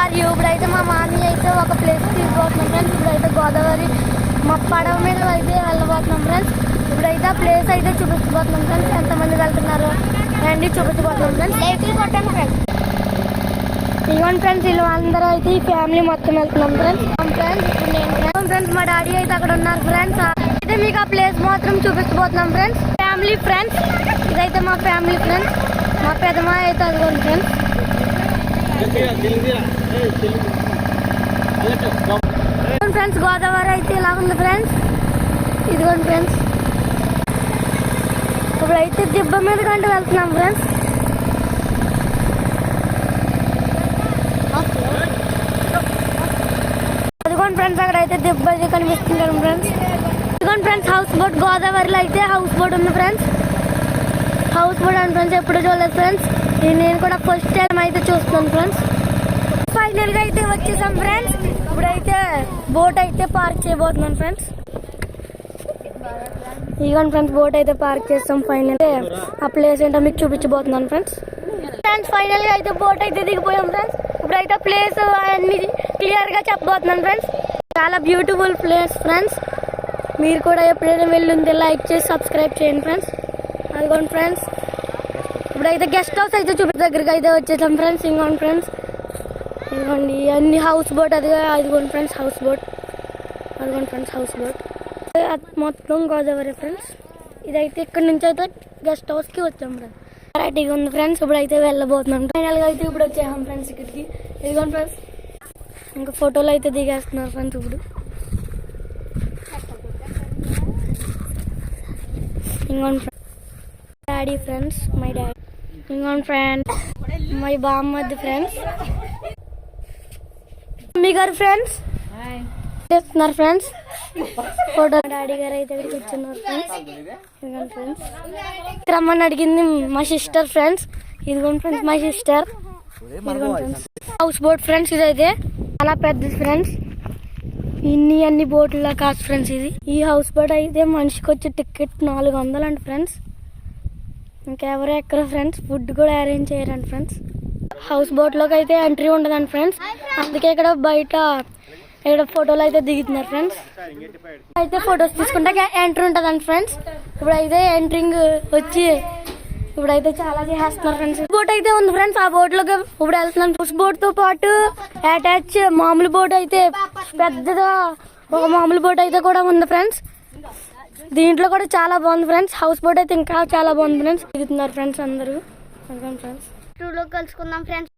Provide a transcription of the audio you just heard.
Are you? ఇప్పుడైతే మా మామీ అయితే ఒక ప్లేస్ తీసుకుపోతున్నాం ఫ్రెండ్స్. ఇప్పుడైతే గోదావరి మా పడవ మీద అయితే వెళ్ళబోతున్నాం ఫ్రెండ్స్. ఇప్పుడైతే ఆ ప్లేస్ అయితే చూపించబోతున్నాం ఫ్రెండ్స్. ఎంతమంది వెళ్తున్నారు రండి చూపించబోతున్నాం ఫ్రెండ్స్. లైట్లు కొట్టాను ఫ్రెండ్స్. ఇవ్వండి ఫ్రెండ్స్, వీళ్ళు అందరూ అయితే ఈ ఫ్యామిలీ మొత్తం వెళ్తున్నాం ఫ్రెండ్స్. ఇప్పుడు నేను ఫ్రెండ్స్ మా డాడీ అయితే అక్కడ ఉన్నారు ఫ్రెండ్స్. అయితే మీకు ఆ ప్లేస్ మాత్రం చూపించబోతున్నాం ఫ్రెండ్స్. ఫ్యామిలీ ఫ్రెండ్స్, ఇదైతే మా ఫ్యామిలీ ఫ్రెండ్స్. మా పెద్దమ్మ అయితే అదిగోండి ఫ్రెండ్స్. ఫ్రెండ్స్ గోదావరి అయితే ఇలా ఉంది ఫ్రెండ్స్. ఇదిగోండి ఫ్రెండ్స్, ఇప్పుడైతే దిబ్బ మీద కంటే వెళ్తున్నాం ఫ్రెండ్స్. అదిగోండి ఫ్రెండ్స్, అక్కడ అయితే దిబ్బ అయితే కనిపిస్తుంది ఫ్రెండ్స్. ఇదిగోండి ఫ్రెండ్స్, హౌస్ బోట్. గోదావరిలో అయితే హౌస్ బోట్ ఉంది ఫ్రెండ్స్. హౌస్ బోట్ అని ఫ్రెండ్స్ ఎప్పుడు చూడలేదు ఫ్రెండ్స్. నేను కూడా ఫస్ట్ టైం అయితే చూస్తున్నాను ఫ్రెండ్స్. ఫైనల్ గా అయితే వచ్చేసాం ఫ్రెండ్స్. ఇప్పుడైతే బోట్ అయితే పార్క్ చేయబోతున్నాను ఫ్రెండ్స్. ఇదిగోండి ఫ్రెండ్స్, బోట్ అయితే పార్క్ చేస్తాం. ఫైనల్ ఆ ప్లేస్ ఏంటో మీకు చూపించబోతున్నాను ఫ్రెండ్స్. ఫైనల్ గా అయితే బోట్ అయితే దిగిపోయాం ఫ్రెండ్స్. ఇప్పుడైతే ప్లేస్ అన్ని క్లియర్ గా చెప్పబోతున్నాను ఫ్రెండ్స్. చాలా బ్యూటిఫుల్ ప్లేస్ ఫ్రెండ్స్. మీరు కూడా ఎప్పుడైనా వెళ్ళుంటే లైక్ చేసి సబ్స్క్రైబ్ చేయండి ఫ్రెండ్స్. అదిగోండి ఫ్రెండ్స్, ఇప్పుడైతే గెస్ట్ హౌస్ అయితే దగ్గరికి అయితే వచ్చేసాం ఫ్రెండ్స్. ఇంకోండి ఫ్రెండ్స్, ఇదిగోండి అన్ని హౌస్ బోట్. అదిగోండి ఫ్రెండ్స్ హౌస్ బోట్. అదిగోండి ఫ్రెండ్స్ హౌస్ బోట్. మొత్తం గోదావరి ఫ్రెండ్స్. ఇదైతే ఇక్కడ నుంచి అయితే గెస్ట్ హౌస్కి వచ్చాం ఫ్రెండ్స్. వెరైటీగా ఉంది ఫ్రెండ్స్. ఇప్పుడు అయితే వెళ్ళబోతున్నాం. ఫైనల్గా అయితే ఇప్పుడు వచ్చేసాం ఫ్రెండ్స్ ఇక్కడికి. ఇదిగోండి ఫ్రెండ్స్, ఇంకా ఫోటోలు అయితే దిగేస్తున్నారు ఫ్రెండ్స్. ఇప్పుడు ఇంకోండి friends daddy friends, my daddy. ఇంకోండి ఫ్రెండ్స్ మై బామ్మది ఫ్రెండ్స్, మమ్మీ గారు ఫ్రెండ్స్ చేస్తున్నారు ఫ్రెండ్స్. ఫోటో డాడీ గారు అయితే ఇక్కడ కూర్చున్నారు ఫ్రెండ్స్. ఇదిగోండి ఫ్రెండ్స్, రమ్మని అడిగింది మా సిస్టర్ ఫ్రెండ్స్. ఇదిగోండి ఫ్రెండ్స్ మై సిస్టర్. ఇదిగోండి ఫ్రెండ్స్ హౌస్ బోట్ ఫ్రెండ్స్. ఇదైతే చాలా పెద్దది ఫ్రెండ్స్. అన్ని బోట్ల కాదు ఫ్రెండ్స్ ఇది. ఈ హౌస్ బోట్ అయితే మనిషికి వచ్చే టికెట్ 400 అండి ఫ్రెండ్స్. ఇంకెవరు ఎక్కరు ఫ్రెండ్స్. ఫుడ్ కూడా అరేంజ్ చేయరండి ఫ్రెండ్స్. హౌస్ బోట్ లోకి అయితే ఎంట్రీ ఉండదండి ఫ్రెండ్స్. అందుకే ఇక్కడ బయట ఇక్కడ ఫోటోలు అయితే దిగుతున్నారు ఫ్రెండ్స్. అయితే ఫొటోస్ తీసుకుంటే ఎంట్రీ ఉంటుందండి ఫ్రెండ్స్. ఇప్పుడైతే ఎంట్రింగ్ వచ్చి ఇప్పుడైతే చాలా చేస్తున్నారు ఫ్రెండ్స్. బోట్ అయితే ఉంది ఫ్రెండ్స్. ఆ బోట్ లోకి ఇప్పుడు వెళ్తున్నాను. హౌస్ బోట్ తో పాటు అటాచ్ మామూలు బోట్ అయితే పెద్దగా ఒక మామూలు బోట్ అయితే కూడా ఉంది ఫ్రెండ్స్. దీంట్లో కూడా చాలా బాగుంది ఫ్రెండ్స్. హౌస్ బోట్ అయితే ఇంకా చాలా బాగుంది ఫ్రెండ్స్. దిగుతున్నారు ఫ్రెండ్స్ అందరూ. ఫ్రెండ్స్ 2 లో కలుసుకుందాం ఫ్రెండ్స్.